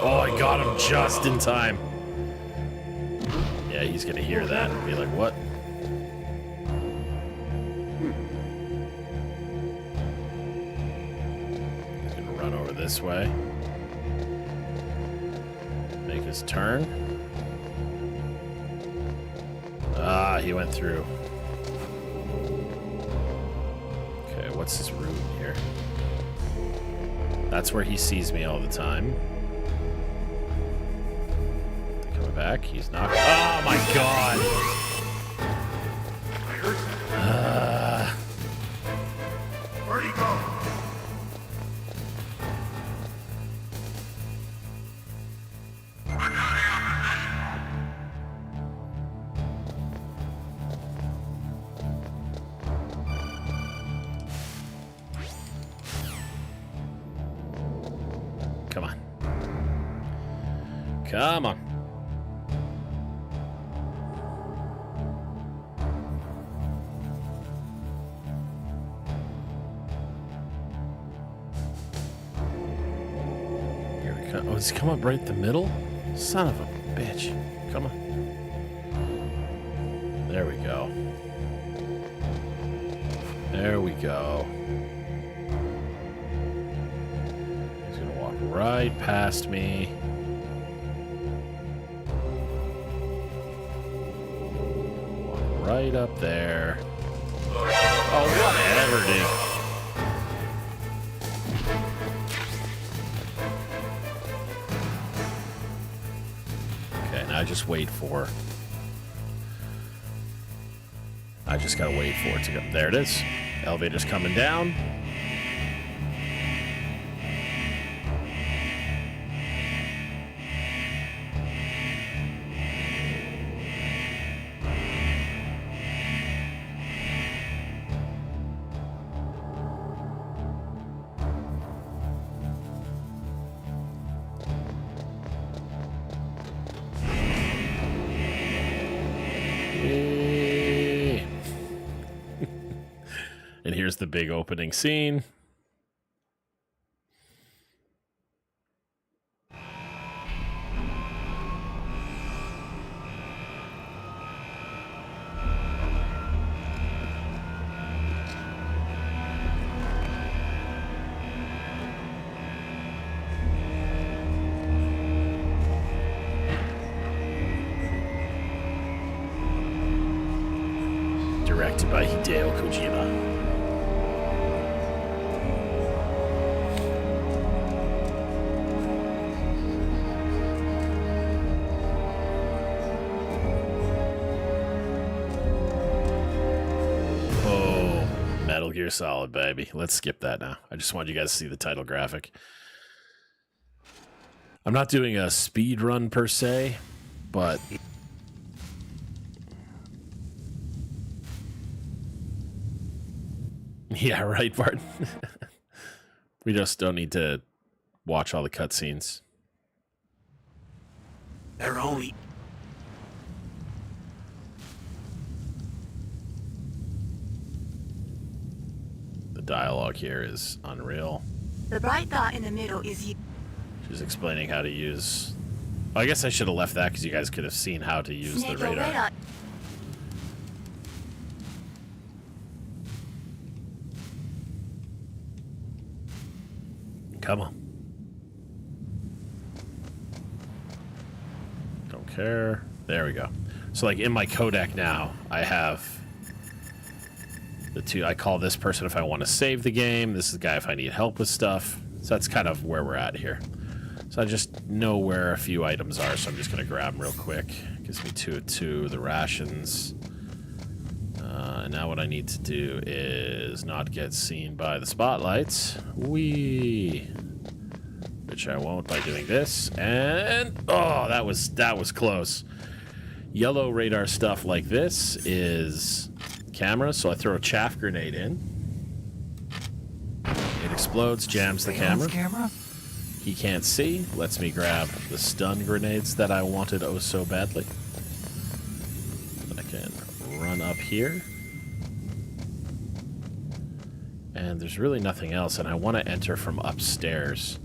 Oh, I got him just in time. Yeah, he's gonna hear that and be like, what? He's gonna run over this way. Make his turn. Ah, he went through. Okay, what's his route here? That's where he sees me all the time. Come back. He's not. Oh my god! Where'd he go? Come on. Come on. Here we go. Oh, does he come up right in the middle? Son of a bitch. Come on. There we go. There we go. He's gonna walk right past me. Walk right up there. Oh, whatever, dude. Okay, now I just wait for. I just gotta wait for it to go. There it is. Elevator's coming down. Yay. And here's the big opening scene. Directed by Hideo Kojima. Oh, Metal Gear Solid, baby. Let's skip that now. I just want you guys to see the title graphic. I'm not doing a speed run per se, but yeah, right, Bart. We just don't need to watch all the cutscenes. They're only... The dialogue here is unreal. The bright dot in the middle is you. She's explaining how to use... I guess I should have left that because you guys could have seen how to use the Snake, your radar. Come on. Don't care. There we go. So like in my codec now, I have the two. I call this person if I want to save the game. This is the guy if I need help with stuff. So that's kind of where we're at here. So I just know where a few items are, so I'm just going to grab them real quick. Gives me 2 of 2, the rations. And now what I need to do is not get seen by the spotlights. Whee! Which I won't by doing this. And oh, that was close. Yellow radar stuff like this is camera, so I throw a chaff grenade in. It explodes, jams the camera. He can't see. Lets me grab the stun grenades that I wanted oh so badly. I can run up here. And there's really nothing else, and I want to enter from upstairs.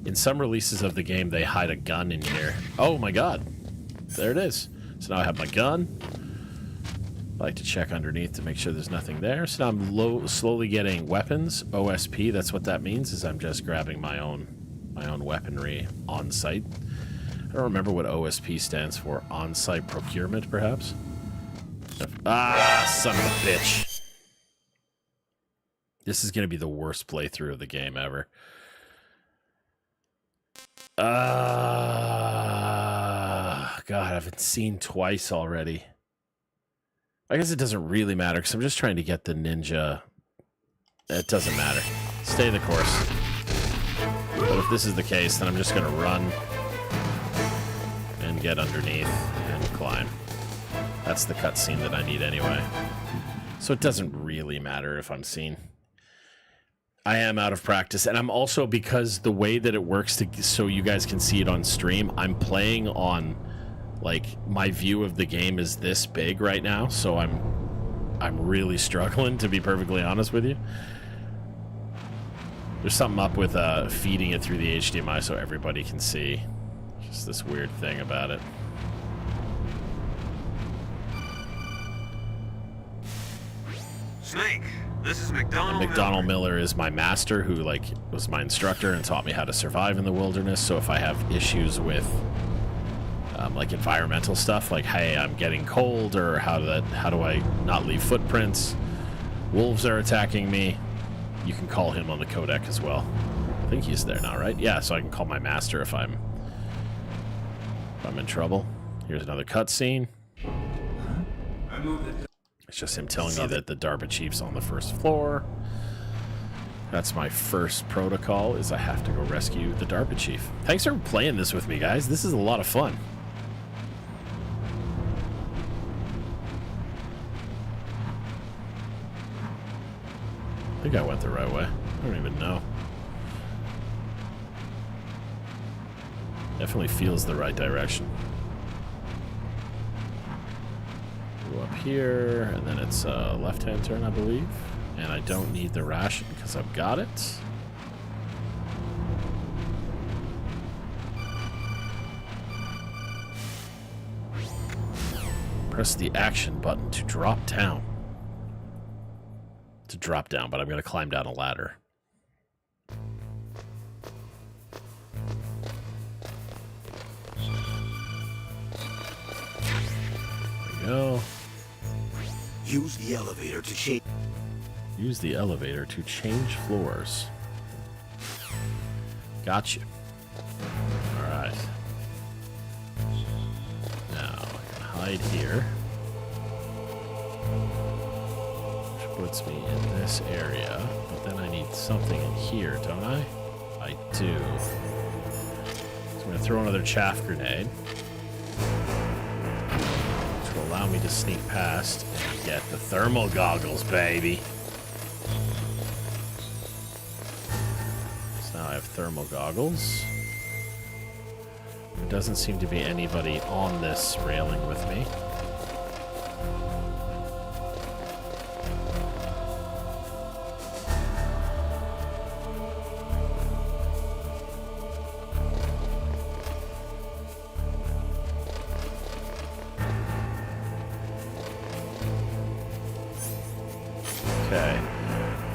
In some releases of the game, they hide a gun in here. Oh my god. There it is. So now I have my gun. I like to check underneath to make sure there's nothing there. So now I'm slowly getting weapons. OSP, that's what that means, is I'm just grabbing my own weaponry on site. I don't remember what OSP stands for. On-site procurement, perhaps? Ah, son of a bitch. This is going to be the worst playthrough of the game ever. God, I've been seen twice already. I guess it doesn't really matter because I'm just trying to get the ninja. It doesn't matter. Stay the course. But if this is the case, then I'm just going to run and get underneath and climb. That's the cutscene that I need anyway. So it doesn't really matter if I'm seen. I am out of practice, and I'm also, because the way that it works so you guys can see it on stream, I'm playing on, like, my view of the game is this big right now, so I'm really struggling, to be perfectly honest with you. There's something up with feeding it through the HDMI so everybody can see. Just this weird thing about it. Snake, this is McDonald. McDonald Miller is my master, who like was my instructor and taught me how to survive in the wilderness. So if I have issues with like environmental stuff, like hey, I'm getting cold, or how do I not leave footprints? Wolves are attacking me. You can call him on the codec as well. I think he's there now, right? Yeah, so I can call my master if I'm in trouble. Here's another cutscene. It's just him telling me that the DARPA chief's on the first floor. That's my first protocol, is I have to go rescue the DARPA chief. Thanks for playing this with me, guys. This is a lot of fun. I think I went the right way. I don't even know. Definitely feels the right direction. Go up here, and then it's a left-hand turn, I believe. And I don't need the ration because I've got it. Press the action button to drop down. To drop down, but I'm going to climb down a ladder. There we go. Use the elevator to change. Use the elevator to change floors. Gotcha. Alright. Now, I can hide here. Which puts me in this area. But then I need something in here, don't I? I do. So I'm going to throw another chaff grenade. Which will allow me to sneak past and get the thermal goggles, baby. I have thermal goggles. There doesn't seem to be anybody on this railing with me. Okay.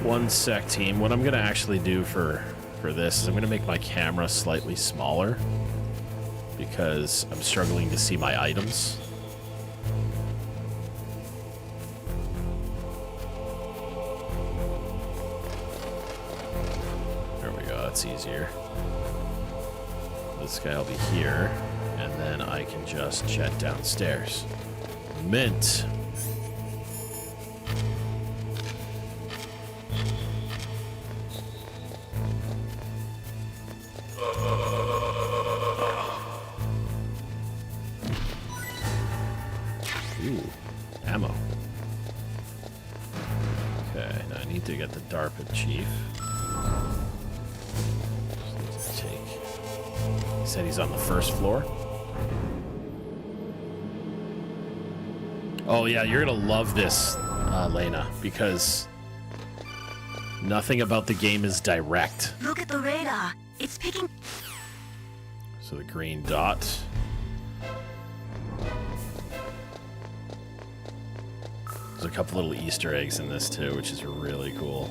One sec, team. What I'm going to actually do for this is I'm going to make my camera slightly smaller because I'm struggling to see my items. There we go, that's easier. This guy will be here, and then I can just jet downstairs. Mint. DARPA chief. He said he's on the first floor. Oh yeah, you're gonna love this, Lena, because nothing about the game is direct. Look at the radar. It's picking. So the green dot. There's a couple little Easter eggs in this too, which is really cool.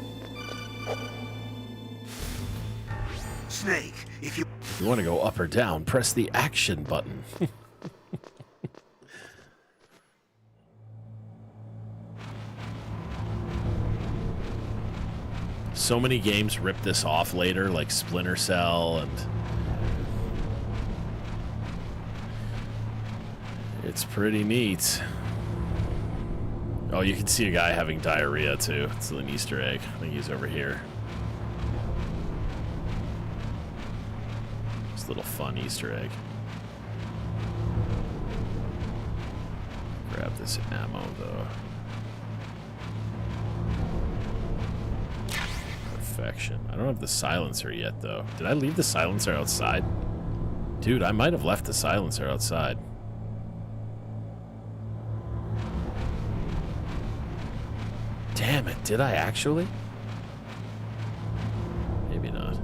Snake, if you want to go up or down, press the action button. So many games rip this off later, like Splinter Cell and It's pretty neat. Oh, you can see a guy having diarrhea too. It's an Easter egg. I think he's over here. Just a little fun Easter egg. Grab this ammo though. Perfection. I don't have the silencer yet though. Did I leave the silencer outside? Dude, I might have left the silencer outside. Damn it, did I actually? Maybe not.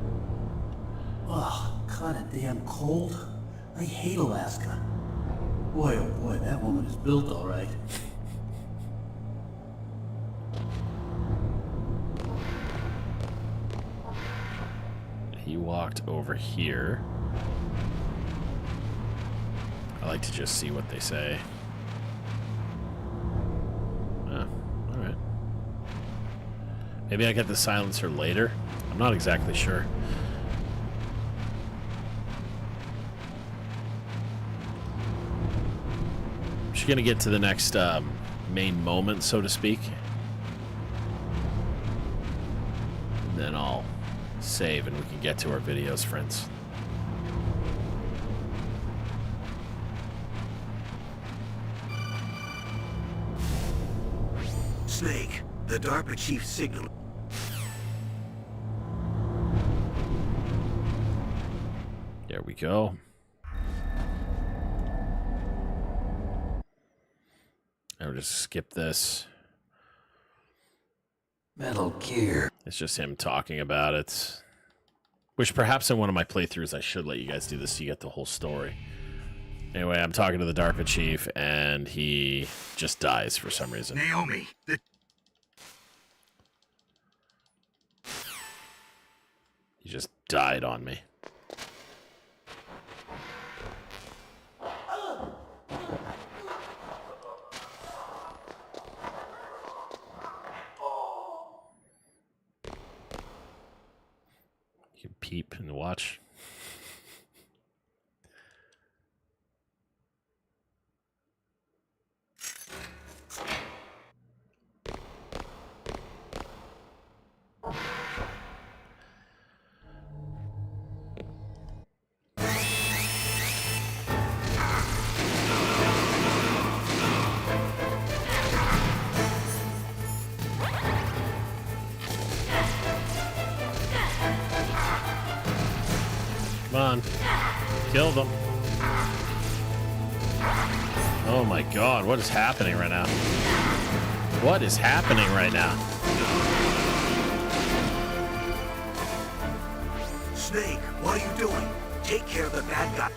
Oh, kinda damn cold. I hate Alaska. Boy, oh boy, that woman is built all right. He walked over here. I like to just see what they say. Oh, alright. Maybe I get the silencer later. I'm not exactly sure. I'm just gonna get to the next main moment, so to speak. And then I'll save and we can get to our videos, friends. Snake, the DARPA chief signal. There we go. I'll just skip this. Metal Gear. It's just him talking about it. Which perhaps in one of my playthroughs I should let you guys do this so you get the whole story. Anyway, I'm talking to the DARPA chief and he just dies for some reason. Naomi, He just died on me. You can peep and watch. Come on. Kill them. Oh my god, what is happening right now? What is happening right now? Snake, what are you doing? Take care of the bad guy.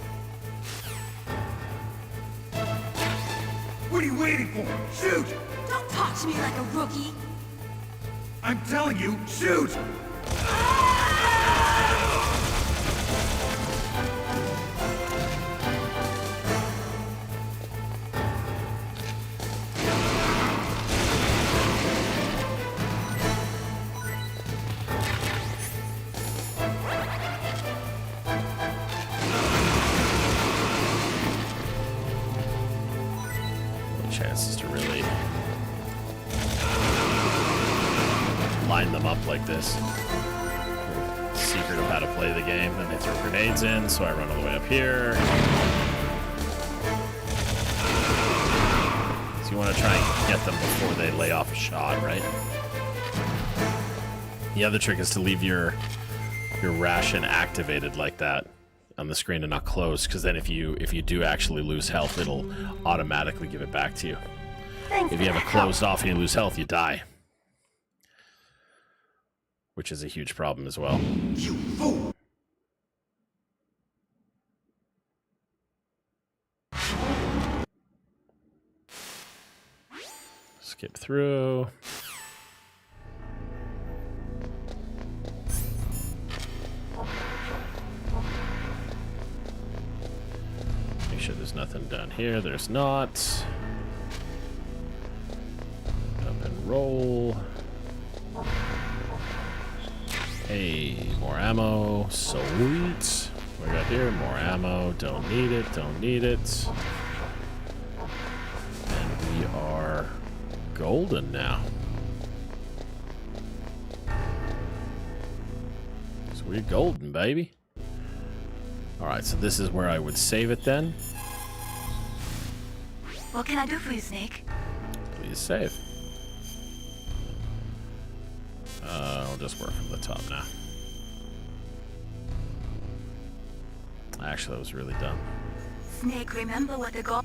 what are you waiting for? Shoot! Don't talk to me like a rookie. I'm telling you, shoot! Chances to really line them up like this. Secret of how to play the game. Then they throw grenades in, so I run all the way up here. So you want to try and get them before they lay off a shot, right? The other trick is to leave your ration activated like that on the screen and not closed, because then if you do actually lose health, it'll automatically give it back to you. Thanks If you for have it the help. closed off and you lose health, you die. Which is a huge problem as well. You fool! Skip through. Make sure there's nothing down here. There's not. Up and roll. Hey, more ammo. Sweet. What we got here? More ammo. Don't need it. Don't need it. golden now. So we're golden, baby. Alright, so this is where I would save it then. What can I do for you, Snake? Please save. I'll just work from the top now. Actually, that was really dumb. Snake, remember what the goal...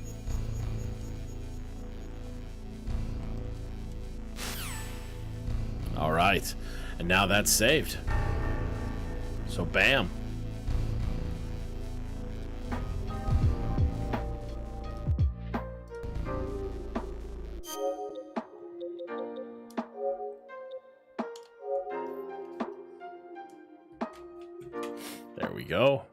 All right, and now that's saved. So bam. There we go.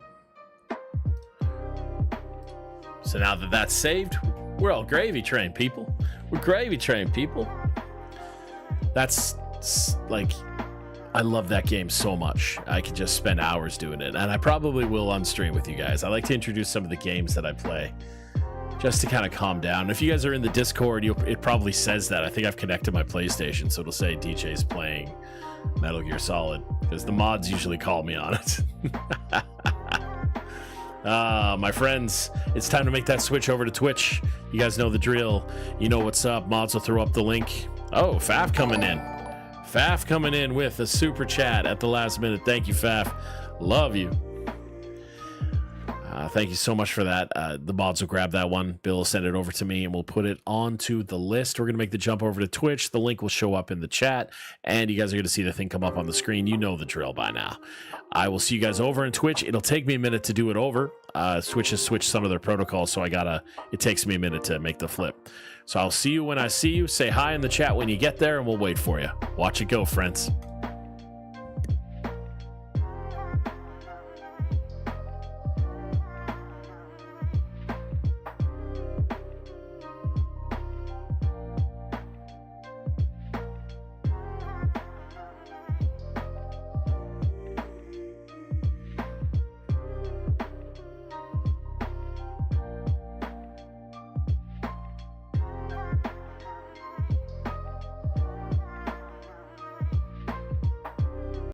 So now that that's saved, we're all gravy train, people. We're gravy train, people. That's like, I love that game so much. I could just spend hours doing it, and I probably will on stream with you guys. I like to introduce some of the games that I play just to kind of calm down. If you guys are in the Discord, it probably says that. I think I've connected my PlayStation, so it'll say DJ's playing Metal Gear Solid, because the mods usually call me on it. My friends, it's time to make that switch over to Twitch. You guys know the drill. You know what's up. Mods will throw up the link. Oh, Faf coming in. Faf coming in with a super chat at the last minute. Thank you, Faf. Love you. Thank you so much for that. The mods will grab that one. Bill will send it over to me, and we'll put it onto the list. We're going to make the jump over to Twitch. The link will show up in the chat, and you guys are going to see the thing come up on the screen. You know the drill by now. I will see you guys over in Twitch. It'll take me a minute to do it over. Twitch has switched some of their protocols, so it takes me a minute to make the flip. So I'll see you when I see you. Say hi in the chat when you get there, and we'll wait for you. Watch it go, friends.